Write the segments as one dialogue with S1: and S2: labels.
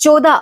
S1: 14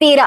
S1: 13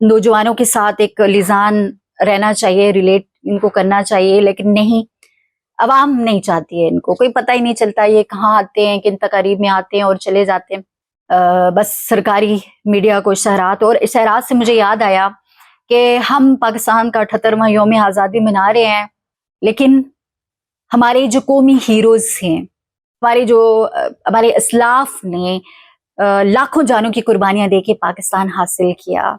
S1: نوجوانوں کے ساتھ ایک لسان رہنا چاہیے، ریلیٹ ان کو کرنا چاہیے، لیکن نہیں، عوام نہیں چاہتی ہے ان کو، کوئی پتہ ہی نہیں چلتا یہ کہاں آتے ہیں، کن تقاریب میں آتے ہیں اور چلے جاتے ہیں۔ بس سرکاری میڈیا کو اشارات، اور اشارات سے مجھے یاد آیا کہ ہم پاکستان کا 78واں یوم آزادی منا رہے ہیں، لیکن ہمارے جو قومی ہیروز ہیں، ہمارے اسلاف نے لاکھوں جانوں کی قربانیاں دے کے پاکستان حاصل کیا،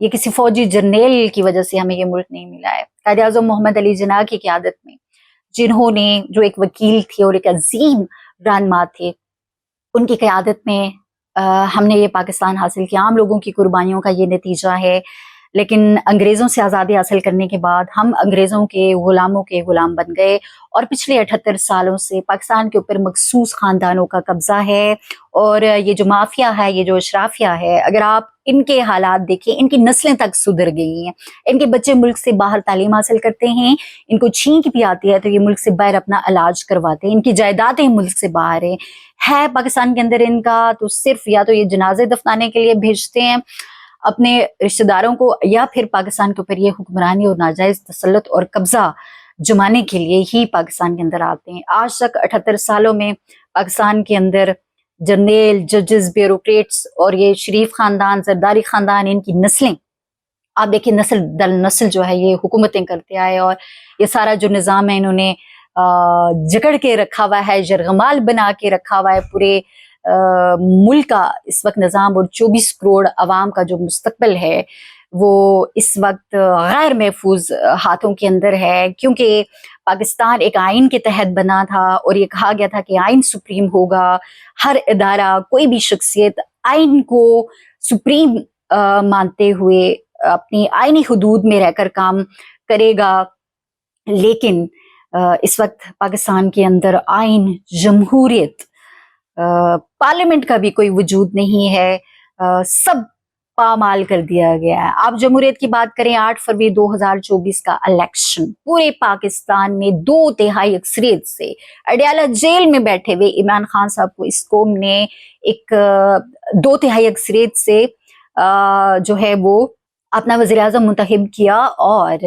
S1: یہ کسی فوجی جرنیل کی وجہ سے ہمیں یہ ملک نہیں ملا ہے۔ قائد اعظم محمد علی جناح کی قیادت میں، جنہوں نے، جو ایک وکیل تھے اور ایک عظیم رہنما تھے، ان کی قیادت میں ہم نے یہ پاکستان حاصل کیا، عام لوگوں کی قربانیوں کا یہ نتیجہ ہے۔ لیکن انگریزوں سے آزادی حاصل کرنے کے بعد ہم انگریزوں کے غلاموں کے غلام بن گئے، اور پچھلے 78 سالوں سے پاکستان کے اوپر مخصوص خاندانوں کا قبضہ ہے، اور یہ جو مافیا ہے، یہ جو اشرافیہ ہے، اگر آپ ان کے حالات دیکھیں، ان کی نسلیں تک سدھر گئی ہیں، ان کے بچے ملک سے باہر تعلیم حاصل کرتے ہیں، ان کو چھینک بھی آتی ہے تو یہ ملک سے باہر اپنا علاج کرواتے ہیں، ان کی جائیدادیں ملک سے باہر ہے پاکستان کے اندر ان کا تو صرف یا تو یہ جنازے دفنانے کے لیے بھیجتے ہیں اپنے رشتہ داروں کو، یا پھر پاکستان کے اوپر یہ حکمرانی اور ناجائز تسلط اور قبضہ جمانے کے لیے ہی پاکستان کے اندر آتے ہیں۔ آج تک 78 سالوں میں پاکستان کے اندر جرنیل، ججز، بیوروکریٹس اور یہ شریف خاندان، زرداری خاندان، ان کی نسلیں، آپ دیکھیں نسل در نسل جو ہے یہ حکومتیں کرتے آئے، اور یہ سارا جو نظام ہے انہوں نے جکڑ کے رکھا ہوا ہے، یرغمال بنا کے رکھا ہوا ہے پورے ملک کا اس وقت نظام، اور 24 کروڑ عوام کا جو مستقبل ہے وہ اس وقت غیر محفوظ ہاتھوں کے اندر ہے، کیونکہ پاکستان ایک آئین کے تحت بنا تھا، اور یہ کہا گیا تھا کہ آئین سپریم ہوگا، ہر ادارہ، کوئی بھی شخصیت آئین کو سپریم مانتے ہوئے اپنی آئینی حدود میں رہ کر کام کرے گا۔ لیکن اس وقت پاکستان کے اندر آئین، جمہوریت، پارلیمنٹ کا بھی کوئی وجود نہیں ہے، سب پامال کر دیا گیا ہے۔ آپ جمہوریت کی بات کریں، 8 فروری 2024 کا الیکشن پورے پاکستان میں 2/3 اکثریت سے اڈیالہ جیل میں بیٹھے ہوئے عمران خان صاحب کو اس قوم نے ایک 2/3 اکثریت سے جو ہے وہ اپنا وزیر اعظم منتخب کیا، اور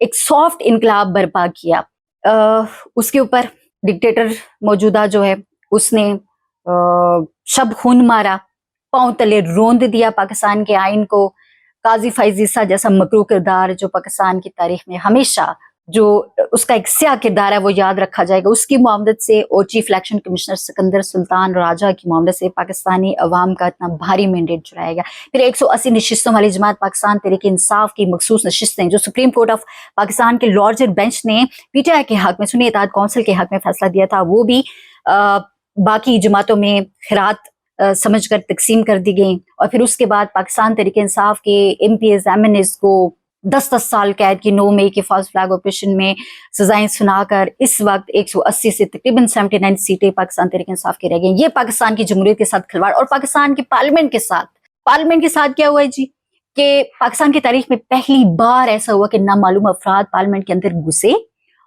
S1: ایک سافٹ انقلاب برپا کیا۔ اس کے اوپر ڈکٹیٹر موجودہ جو ہے اس نے شب خون مارا، پاؤں تلے روند دیا پاکستان کے آئین کو۔ قاضی فائز عیسیٰ جیسا مکروہ کردار جو پاکستان کی تاریخ میں ہمیشہ جو اس کا ایک سیاہ کردار ہے وہ یاد رکھا جائے گا، اس کی معاونت سے، اور چیف الیکشن کمشنر سکندر سلطان راجہ کی معاونت سے پاکستانی عوام کا اتنا بھاری مینڈیٹ جو رہے گا۔ پھر 180 نشستوں والی جماعت پاکستان تحریک انصاف کی مخصوص نشستیں جو سپریم کورٹ آف پاکستان کے لارجر بینچ نے پی ٹی آئی کے حق میں، سنی اتحاد کونسل کے حق میں فیصلہ دیا تھا، وہ بھی باقی جماعتوں میں خیرات سمجھ کر تقسیم کر دی گئیں، اور پھر اس کے بعد پاکستان تحریک انصاف کے MPAs, MNAs کو 10 سال قید کی 9 مئی کے فالس فلیگ آپریشن میں سزائیں سنا کر اس وقت 180 سے تقریباً 79 سیٹیں پاکستان تحریک انصاف کی رہ گئیں۔ یہ پاکستان کی جمہوریت کے ساتھ کھلواڑ، اور پاکستان کی پارلیمنٹ کے ساتھ کیا ہوا ہے جی، کہ پاکستان کی تاریخ میں پہلی بار ایسا ہوا کہ نامعلوم افراد پارلیمنٹ کے اندر گھسے،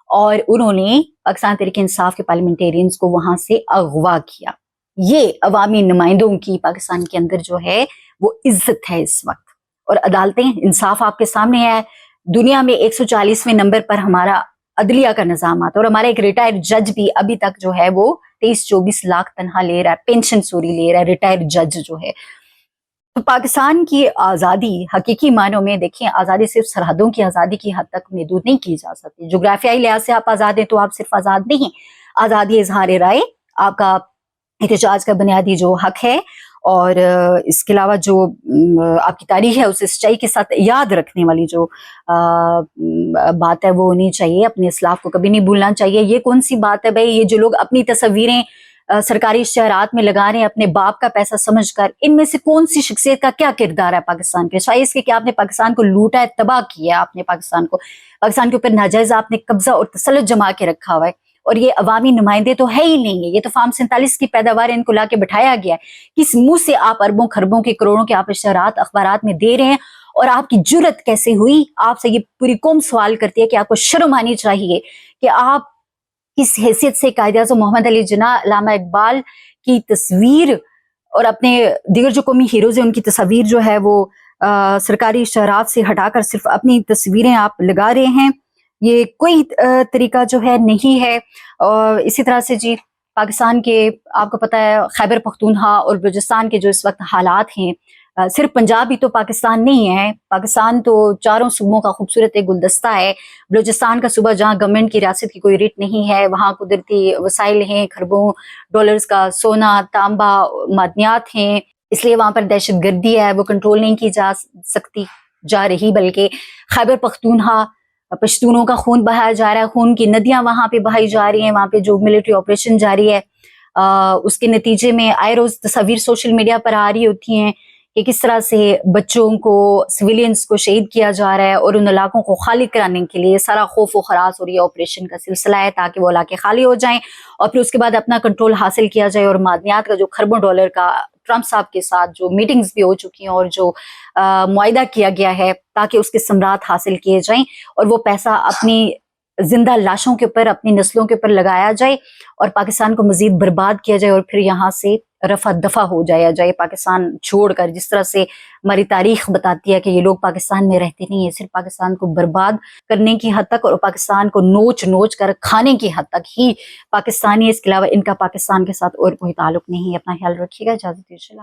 S1: اور انہوں نے پاکستان تحریک انصاف کے پارلیمنٹیرینز کو وہاں سے اغوا کیا۔ یہ عوامی نمائندوں کی پاکستان کے اندر جو ہے وہ عزت ہے اس وقت، اور عدالتیں، انصاف آپ کے سامنے ہے۔ دنیا میں 140ویں نمبر پر ہمارا عدلیہ کا نظام آتا ہے، اور ہمارا ایک ریٹائر جج بھی ابھی تک جو ہے وہ 23-24 لاکھ تنہا لے رہا ہے، پینشن سوری لے رہا ہے، ریٹائر جج جو ہے۔ تو پاکستان کی آزادی حقیقی معنوں میں دیکھیں، آزادی صرف سرحدوں کی آزادی کی حد تک محدود نہیں کی جا سکتی۔ جغرافیائی لحاظ سے آپ آزاد ہیں تو آپ صرف آزاد نہیں، آزادی اظہار رائے آپ کا احتجاج کا بنیادی جو حق ہے، اور اس کے علاوہ جو آپ کی تاریخ ہے اسے سچائی کے ساتھ یاد رکھنے والی جو بات ہے وہ ہونی چاہیے، اپنے اسلاف کو کبھی نہیں بھولنا چاہیے۔ یہ کون سی بات ہے بھائی، یہ جو لوگ اپنی تصویریں سرکاری اشتہارات میں لگا رہے ہیں اپنے باپ کا پیسہ سمجھ کر، ان میں سے کون سی شخصیت کا کیا کردار ہے پاکستان کے؟ شاید اس کے کہ آپ نے پاکستان کو لوٹا ہے، تباہ کیا، آپ نے پاکستان کے اوپر ناجائز آپ نے قبضہ اور تسلط جما کے رکھا ہوا ہے، اور یہ عوامی نمائندے تو ہے ہی نہیں ہے، یہ تو فارم 47 کی پیداوار ان کو لا کے بٹھایا گیا ہے۔ کس منہ سے آپ اربوں خربوں کے کروڑوں کے آپ اشتہارات اخبارات میں دے رہے ہیں، اور آپ کی جرت کیسے ہوئی؟ آپ سے یہ پوری قوم سوال کرتی ہے کہ آپ کو شرم آنی چاہیے کہ آپ کس حیثیت سے قائد اعظم محمد علی جناح، علامہ اقبال کی تصویر اور اپنے دیگر جو قومی ہیروز ہیں ان کی تصاویر جو ہے وہ سرکاری اشارات سے ہٹا کر صرف اپنی تصویریں آپ لگا رہے ہیں، یہ کوئی طریقہ جو ہے نہیں ہے۔ اور اسی طرح سے جی پاکستان کے آپ کو پتہ ہے خیبر پختونخوا اور بلوچستان کے جو اس وقت حالات ہیں، صرف پنجاب ہی تو پاکستان نہیں ہے، پاکستان تو چاروں صوبوں کا خوبصورت ایک گلدستہ ہے۔ بلوچستان کا صوبہ جہاں گورنمنٹ کی ریاست کی کوئی ریٹ نہیں ہے، وہاں قدرتی وسائل ہیں، خربوں ڈالرز کا سونا، تانبا، معدنیات ہیں، اس لیے وہاں پر دہشت گردی ہے وہ کنٹرول نہیں کی جا رہی، بلکہ خیبر پختونخوا پشتونوں کا خون بہایا جا رہا ہے، خون کی ندیاں وہاں پہ بہائی جا رہی ہیں، وہاں پہ جو ملٹری آپریشن جاری ہے اس کے نتیجے میں آئے روز تصاویر سوشل میڈیا پر آ رہی ہوتی ہیں کہ کس طرح سے بچوں کو، سویلینز کو شہید کیا جا رہا ہے، اور ان علاقوں کو خالی کرانے کے لیے سارا خوف و خراس اور یہ آپریشن کا سلسلہ ہے تاکہ وہ علاقے خالی ہو جائیں اور پھر اس کے بعد اپنا کنٹرول حاصل کیا جائے۔ اور معدنیات کا جو خربوں ڈالر کا ٹرمپ صاحب کے ساتھ جو میٹنگز بھی ہو چکی ہیں اور جو معاہدہ کیا گیا ہے تاکہ اس کے ثمرات حاصل کیے جائیں اور وہ پیسہ اپنی زندہ لاشوں کے اوپر، اپنی نسلوں کے اوپر لگایا جائے اور پاکستان کو مزید برباد کیا جائے اور پھر یہاں سے رفع دفع ہو جائے پاکستان چھوڑ کر، جس طرح سے ہماری تاریخ بتاتی ہے کہ یہ لوگ پاکستان میں رہتے نہیں ہیں، صرف پاکستان کو برباد کرنے کی حد تک اور پاکستان کو نوچ نوچ کر کھانے کی حد تک ہی پاکستانی، اس کے علاوہ ان کا پاکستان کے ساتھ اور کوئی تعلق نہیں ہے۔ اپنا خیال رکھیے گا، اجازت دیجیے۔